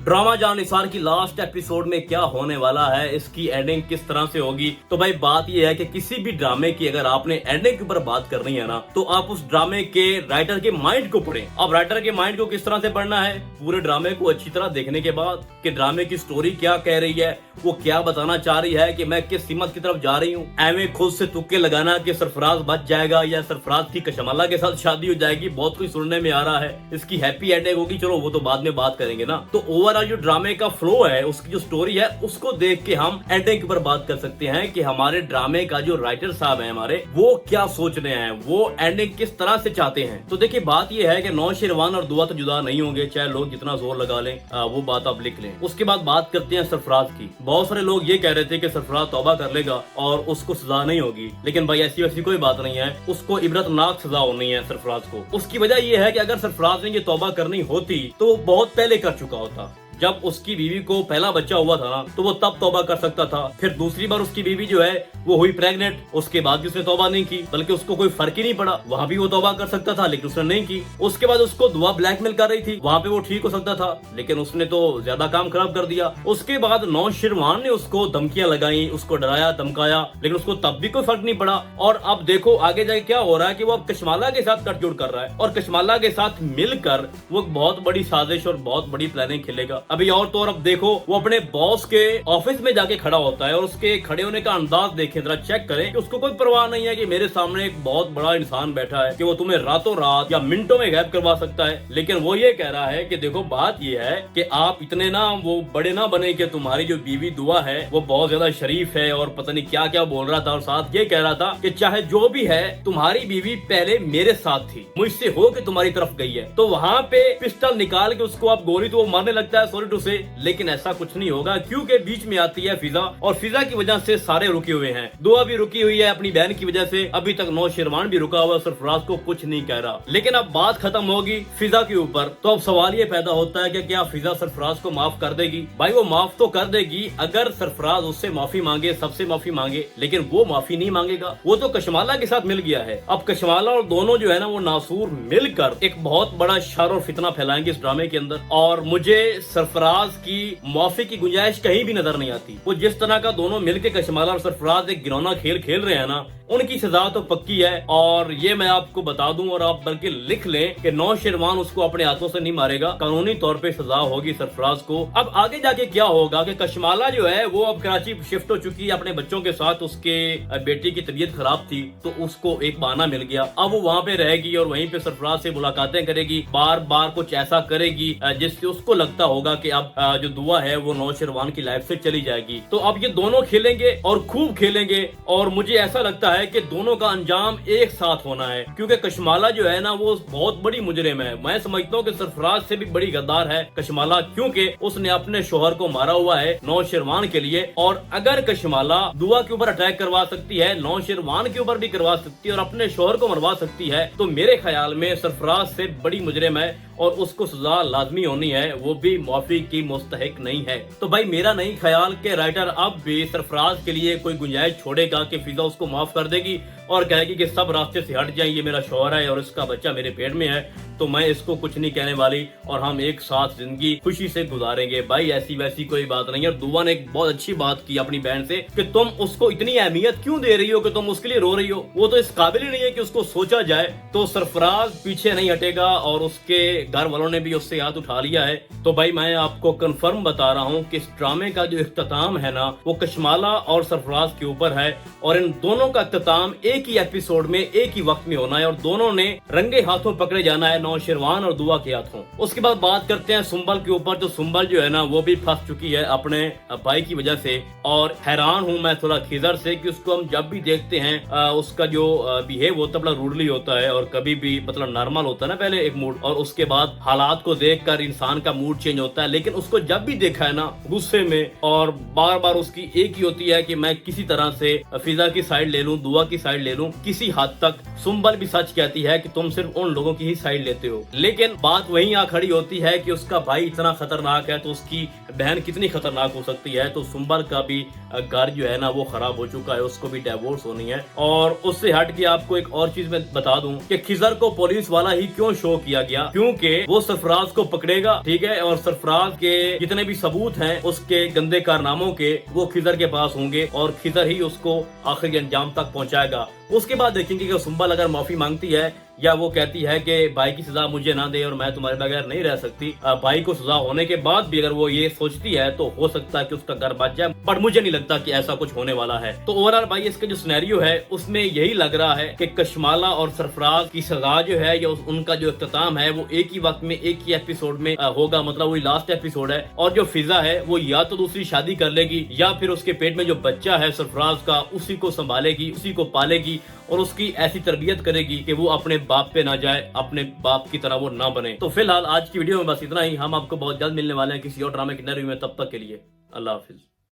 Drama जान निसार की last episode में क्या होने वाला है, इसकी एंडिंग किस तरह से होगी। तो भाई बात यह है कि किसी भी ड्रामे की अगर आपने एंडिंग के ऊपर बात करनी है ना, तो आप उस ड्रामे के राइटर के माइंड को पढ़ें। अब राइटर के माइंड को किस तरह से पढ़ना है, पूरे ड्रामे को अच्छी तरह देखने के बाद कि ड्रामे की स्टोरी क्या कह रही है, वो क्या बताना चाह रही है कि मैं किस सीमत की तरफ जा रही हूँ। एवं खुद से तुक्के लगाना कि सरफराज बच जाएगा या सरफराज की कशमाला के साथ शादी हो जाएगी, बहुत कुछ सुनने में आ रहा है। इसकी हैप्पी एंडिंग होगी, चलो वो तो बाद में बात करेंगे ना। तो ओवरऑल जो ड्रामे का फ्लो है, उसकी जो स्टोरी है, उसको देख के हम एंडिंग के ऊपर बात कर सकते हैं कि हमारे ड्रामे का जो राइटर साहब है हमारे, वो क्या सोच रहे हैं, वो एंडिंग किस तरह से चाहते हैं। तो देखिए बात ये है कि नौशेरवान और दुआ तो जुदा नहीं होंगे, चाहे लोग जितना जोर लगा लें, वो बात आप लिख लें। उसके बाद बात करते हैं सरफराज की। बहुत सारे लोग ये कह रहे थे कि सरफराज तौबा कर लेगा और उसको सजा नहीं होगी, लेकिन भाई ऐसी वैसी कोई बात नहीं है। उसको इबरतनाक सजा होनी है सरफराज को। उसकी वजह यह है कि अगर सरफराज ने ये तौबा करनी होती तो वो बहुत पहले कर चुका होता। जब उसकी बीवी को पहला बच्चा हुआ था ना, तो वो तब तौबा कर सकता था। फिर दूसरी बार उसकी बीवी जो है वो हुई प्रेग्नेंट, उसके बाद भी उसने तौबा नहीं की, बल्कि उसको कोई फर्क ही नहीं पड़ा। वहाँ भी वो तौबा कर सकता था, लेकिन उसने नहीं की। उसके बाद उसको दुआ ब्लैकमेल कर रही थी, वहाँ पे वो ठीक हो सकता था, लेकिन उसने तो ज्यादा काम खराब कर दिया। उसके बाद नौशेरवान ने उसको धमकियां लगाई, उसको डराया धमकाया, लेकिन उसको तब भी कोई फर्क नहीं पड़ा। और अब देखो आगे जाके क्या हो रहा है कि वो अब कशमाला के साथ कटजुड़ कर रहा है और कशमाला के साथ मिलकर वो बहुत बड़ी साजिश और बहुत बड़ी प्लानिंग खेलेगा। अभी और तो और अब देखो वो अपने बॉस के ऑफिस में जाके खड़ा होता है और उसके खड़े होने का अंदाज देखें, जरा चेक करें कि उसको कोई परवाह नहीं है कि मेरे सामने एक बहुत बड़ा इंसान बैठा है कि वो तुम्हें रातों रात या मिनटों में गायब करवा सकता है। लेकिन वो ये कह रहा है कि देखो बात ये है कि आप इतने ना वो बड़े ना बने कि तुम्हारी जो बीवी दुआ है वो बहुत ज्यादा शरीफ है और पता नहीं क्या क्या बोल रहा था। और साथ ये कह रहा था कि चाहे जो भी है तुम्हारी बीवी पहले मेरे साथ थी, मुझसे हो के तुम्हारी तरफ गई है। तो वहाँ पे पिस्टल निकाल के उसको आप गोली तो वो मारने लगता है, सॉरी टू से, लेकिन ऐसा कुछ नहीं होगा क्योंकि बीच में आती है फिजा और फिजा की वजह से सारे रुके हुए हैं। दुआ भी रुकी हुई है अपनी बहन की वजह से, अभी तक नौशेरवान भी रुका हुआ, सरफराज को कुछ नहीं कह रहा। लेकिन अब बात खत्म होगी फिजा के ऊपर, तो अब सवाल ये पैदा होता है कि क्या फिजा सरफराज को माफ कर देगी। भाई वो माफ तो कर देगी अगर सरफराज उससे माफी मांगे, सबसे माफी मांगे, लेकिन वो माफी नहीं मांगेगा। वो तो कशमाला के साथ मिल गया है। अब कशमाला और दोनों जो है ना वो नासूर मिलकर एक बहुत बड़ा शर और फितना फैलाएंगे इस ड्रामे के अंदर। और मुझे सरफराज की माफी की गुंजाइश कहीं भी नजर नहीं आती। वो जिस तरह का दोनों मिलकर कशमाला और सरफराज एक घिनौना खेल खेल रहे हैं ना, उनकी सजा तो पक्की है। और ये मैं आपको बता दूं और आप बल्कि लिख लें कि नौशेरवान उसको अपने हाथों से नहीं मारेगा, कानूनी तौर पे सजा होगी सरफराज को। अब आगे जाके क्या होगा कि कशमाला जो है वो अब कराची शिफ्ट हो चुकी है अपने बच्चों के साथ। उसके बेटी की तबीयत खराब थी तो उसको एक बहाना मिल गया, अब वो वहाँ पे रहेगी और वहीं पे सरफराज से मुलाकातें करेगी, बार बार कुछ ऐसा करेगी जिससे उसको लगता होगा कि अब जो दुआ है वो नौशेरवान की लाइफ से चली जाएगी। तो अब ये दोनों खेलेंगे और खूब खेलेंगे और मुझे ऐसा लगता है कि दोनों का अंजाम एक साथ होना है, क्योंकि कशमाला जो है ना वो बहुत बड़ी मुजरिम है। मैं समझता हूँ कि सरफराज से भी बड़ी गद्दार है कशमाला, क्योंकि उसने अपने शोहर को मारा हुआ है नौशेरवान के लिए। और अगर कशमाला दुआ के ऊपर अटैक करवा सकती है, नौशेरवान के ऊपर भी करवा सकती है और अपने शोहर को मरवा सकती है, तो मेरे ख्याल में सरफराज से बड़ी मुजरिम है और उसको सजा लाजमी होनी है, वो भी माफी की मुस्तहिक नहीं है। तो भाई मेरा नहीं ख्याल कि राइटर अब भी सरफराज के लिए कोई गुंजाइश छोड़ेगा कि फिजा उसको माफ कर देगी और कहेगी कि सब रास्ते से हट जाए, ये मेरा शौहर है और इसका बच्चा मेरे पेट में है, तो मैं इसको कुछ नहीं कहने वाली और हम एक साथ जिंदगी खुशी से गुजारेंगे। भाई ऐसी वैसी कोई बात नहीं है। और दुआ ने एक बहुत अच्छी बात की अपनी बहन से कि तुम उसको इतनी अहमियत क्यों दे रही हो कि तुम उसके लिए रो रही हो, वो तो इस काबिल ही नहीं है कि उसको सोचा जाए। तो सरफराज पीछे नहीं हटेगा और उसके घर वालों ने भी उससे हाथ उठा लिया है। तो भाई मैं आपको कंफर्म बता रहा हूँ कि इस ड्रामे का जो इख्तिताम है ना वो कशमाला और सरफराज के ऊपर है और इन दोनों का इख्तिताम एक ही एपिसोड में एक ही वक्त में होना है और दोनों ने रंगे हाथों पकड़े जाना है, नौशेरवान और दुआ के हाथों। उसके बाद बात करते हैं सुंबल के ऊपर। तो सुंबल जो है ना वो भी फंस चुकी है अपने भाई की वजह से और हैरान हूँ मैं थोड़ा खिजर से कि उसको हम जब भी देखते हैं उसका जो बिहेव होता है बड़ा रूडली होता है और कभी भी मतलब नॉर्मल होता है ना पहले एक मूड और उसके बाद हालात को देखकर इंसान का मूड चेंज होता है। लेकिन उसको जब भी देखा है ना गुस्से में और बार बार उसकी एक ही होती है कि मैं किसी तरह से फिजा की साइड ले लूं, दुआ की साइड ले लूं। किसी हद तक सुंबल भी सच कहती है कि तुम सिर्फ उन लोगों की ही साइड लेते देते हो। लेकिन बात वहीं आ खड़ी होती है कि उसका भाई इतना खतरनाक है तो उसकी बहन कितनी खतरनाक हो सकती है। तो सुंबल का भी घर जो है ना वो खराब हो चुका है, उसको भी डिवोर्स होनी है। और उससे हट के आपको एक और चीज मैं बता दूं कि खिजर को पुलिस वाला ही क्यों शो किया गया, क्योंकि वो सरफराज को पकड़ेगा, ठीक है, और सरफराज के जितने भी सबूत हैं उसके गंदे कारनामों के वो खिजर के पास होंगे और खिजर ही उसको आखिरी अंजाम तक पहुंचाएगा। उसके बाद देखेंगे कि सुंबल अगर माफी मांगती है या वो कहती है कि भाई की सजा मुझे ना दे और मैं तुम्हारे बगैर नहीं रह सकती। भाई को सजा होने के बाद भी अगर वो ये सोचती है तो हो सकता है कि उसका घर बच जाए, बट मुझे नहीं लगता कि ऐसा कुछ होने वाला है। तो ओवरऑल भाई इसका जो सिनेरियो है उसमें यही लग रहा है कि कशमाला और सरफराज की सजा जो है या उनका जो इख्तिताम है वो एक ही वक्त में एक ही एपिसोड में होगा, मतलब वही लास्ट एपिसोड है। और जो फिजा है वो या तो दूसरी शादी कर लेगी या फिर उसके पेट में जो बच्चा है सरफराज का उसी को संभालेगी, उसी को पालेगी और उसकी ऐसी तरबियत करेगी कि वो अपने बाप पे ना जाए, अपने बाप की तरह वो ना बने। तो फिलहाल आज की वीडियो में बस इतना ही। हम आपको बहुत जल्द मिलने वाले हैं किसी और ड्रामे की नई रिव्यू में। तब तक के लिए अल्लाह हाफिज।